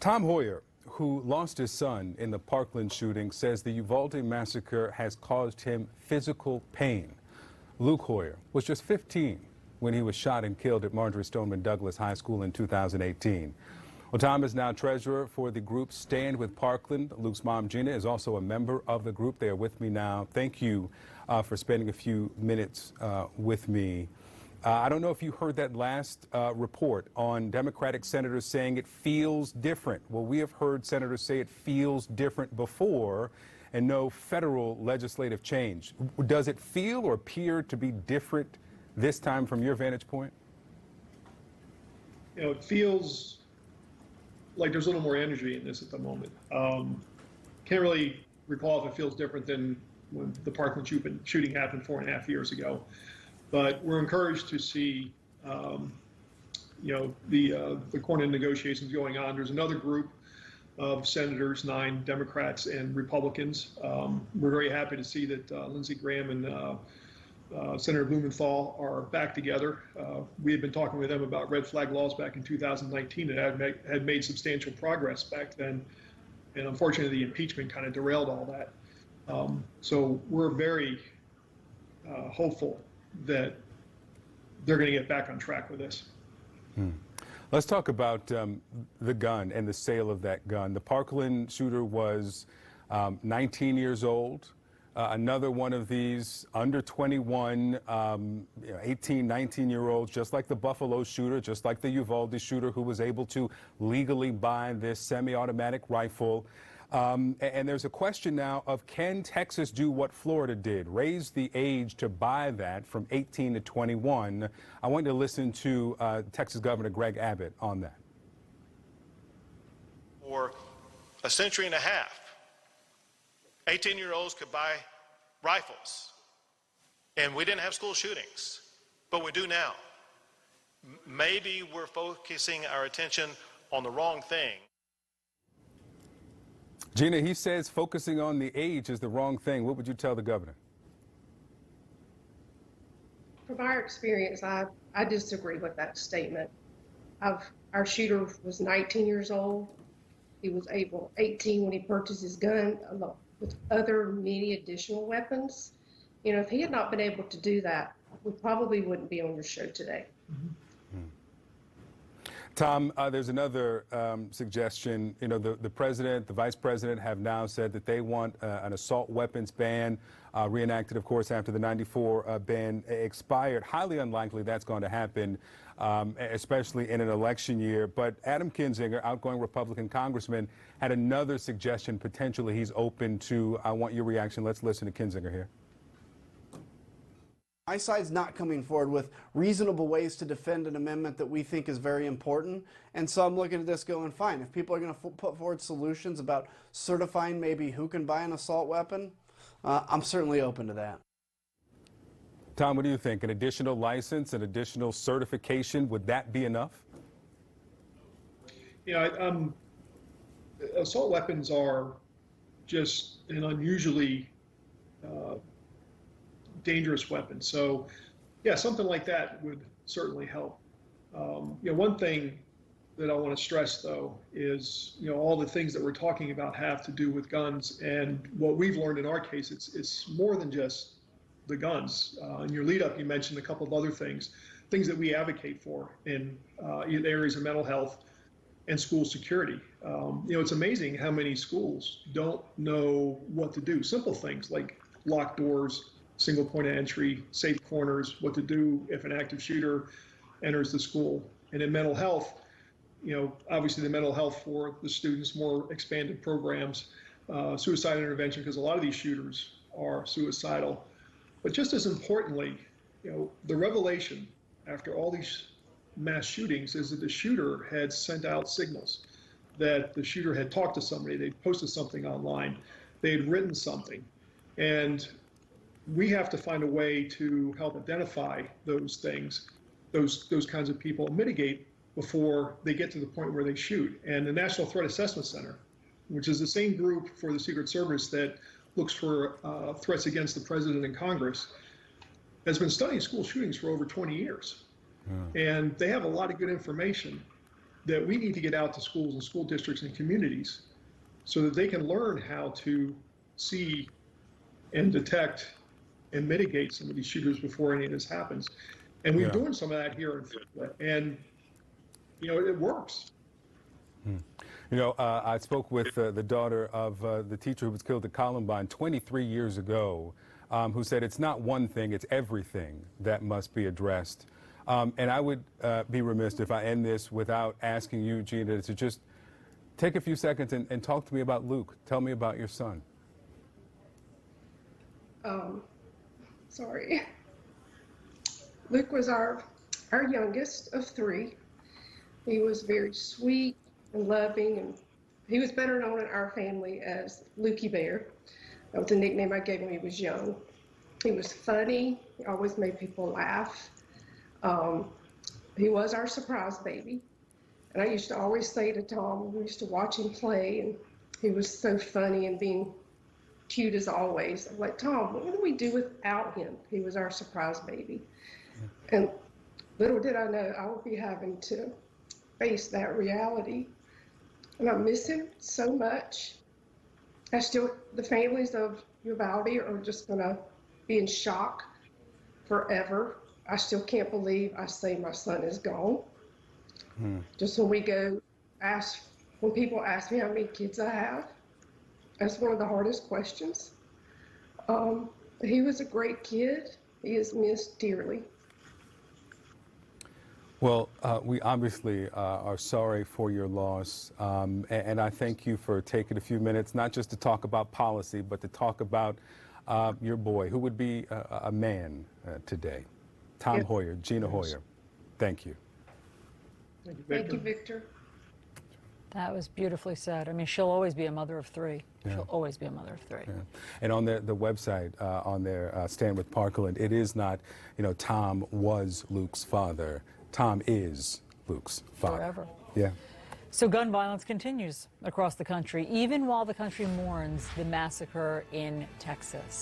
Tom Hoyer, who lost his son in the Parkland shooting, says the Uvalde massacre has caused him physical pain. Luke Hoyer was just 15 when he was shot and killed at Marjory Stoneman Douglas High School in 2018. Well, Tom is now treasurer for the group Stand with Parkland. Luke's mom, Gena, is also a member of the group. They are with me now. Thank you for spending a few minutes with me. I don't know if you heard that last report on Democratic senators saying it feels different. Well, we have heard senators say it feels different before and no federal legislative change. Does it feel or appear to be different this time from your vantage point? You know, it feels like there's a little more energy in this at the moment. Can't really recall if it feels different than when the Parkland shooting happened 4.5 years ago. But we're encouraged to see, the Cornyn negotiations going on. There's another group of senators, 9 Democrats and Republicans. We're very happy to see that Lindsey Graham and Senator Blumenthal are back together. We had been talking with them about red flag laws back in 2019 that had made substantial progress back then. And unfortunately, the impeachment kind of derailed all that. So we're very hopeful that they're going to get back on track with this. Let's talk about the gun and the sale of that gun. The Parkland shooter was 19 years old. Another one of these under 21, 18, 19-year-olds, just like the Buffalo shooter, just like the Uvalde shooter, who was able to legally buy this semi-automatic rifle. And there's a question now of, can Texas do what Florida did, raise the age to buy that from 18 to 21? I want to listen to Texas Governor Greg Abbott on that. For a century and a half, 18-year-olds could buy rifles, and we didn't have school shootings, but we do now. Maybe we're focusing our attention on the wrong thing. Gena, he says focusing on the age is the wrong thing. What would you tell the governor? From our experience, I disagree with that statement. Our shooter was 19 years old. He was 18 when he purchased his gun, along with many additional weapons. You know, if he had not been able to do that, we probably wouldn't be on your show today. Tom, there's another suggestion. You know, the president, the vice president have now said that they want an assault weapons ban reenacted, of course, after the '94 ban expired. Highly unlikely that's going to happen, especially in an election year. But Adam Kinzinger, outgoing Republican congressman, had another suggestion. Potentially he's open to. I want your reaction. Let's listen to Kinzinger here. My side's not coming forward with reasonable ways to defend an amendment that we think is very important. And so I'm looking at this going, fine, if people are going to put forward solutions about certifying maybe who can buy an assault weapon, I'm certainly open to that. Tom, what do you think? An additional license, an additional certification, would that be enough? Yeah, assault weapons are just an unusually dangerous weapon. So, yeah, something like that would certainly help. One thing that I want to stress, though, is, all the things that we're talking about have to do with guns. And what we've learned in our case, it's more than just the guns. In your lead up, you mentioned a couple of other things that we advocate for in areas of mental health and school security. It's amazing how many schools don't know what to do. Simple things like locked doors, single point of entry, safe corners, what to do if an active shooter enters the school. And in mental health, obviously the mental health for the students, more expanded programs, suicide intervention, because a lot of these shooters are suicidal. But just as importantly, the revelation after all these mass shootings is that the shooter had sent out signals, that the shooter had talked to somebody, they posted something online, they had written something. And we have to find a way to help identify those things, those kinds of people, and mitigate before they get to the point where they shoot. And the National Threat Assessment Center, which is the same group for the Secret Service that looks for threats against the president and Congress, has been studying school shootings for over 20 years. And they have a lot of good information that we need to get out to schools and school districts and communities so that they can learn how to see and detect and mitigate some of these shooters before any of this happens. And we're doing some of that here in Florida, and it works. I spoke with the daughter of the teacher who was killed at Columbine 23 years ago, who said it's not one thing, it's everything that must be addressed. And I would be remiss if I end this without asking you, Gena, to just take a few seconds and talk to me about Luke. Tell me about your son. Sorry. Luke was our youngest of three. He was very sweet and loving, and he was better known in our family as Lukey Bear. That was the nickname I gave him. He was young. He was funny. He always made people laugh. He was our surprise baby. And I used to always say to Tom, we used to watch him play, and he was so funny and being cute as always. I'm like, Tom, what would we do without him? He was our surprise baby. And little did I know I would be having to face that reality. And I miss him so much. The families of Uvalde are just gonna be in shock forever. I still can't believe I say my son is gone. Just when when people ask me how many kids I have, that's one of the hardest questions. He was a great kid. He is missed dearly. Well, we obviously are sorry for your loss, and I thank you for taking a few minutes, not just to talk about policy, but to talk about your boy, who would be a man today. Tom Hoyer, Gena Hoyer, thank you. Thank you, Victor. That was beautifully said. I mean, she'll always be a mother of three. Yeah. She'll always be a mother of three. Yeah. And on the website, on their Stand with Parkland, it is not, Tom was Luke's father. Tom is Luke's father. Forever. Yeah. So gun violence continues across the country, even while the country mourns the massacre in Texas.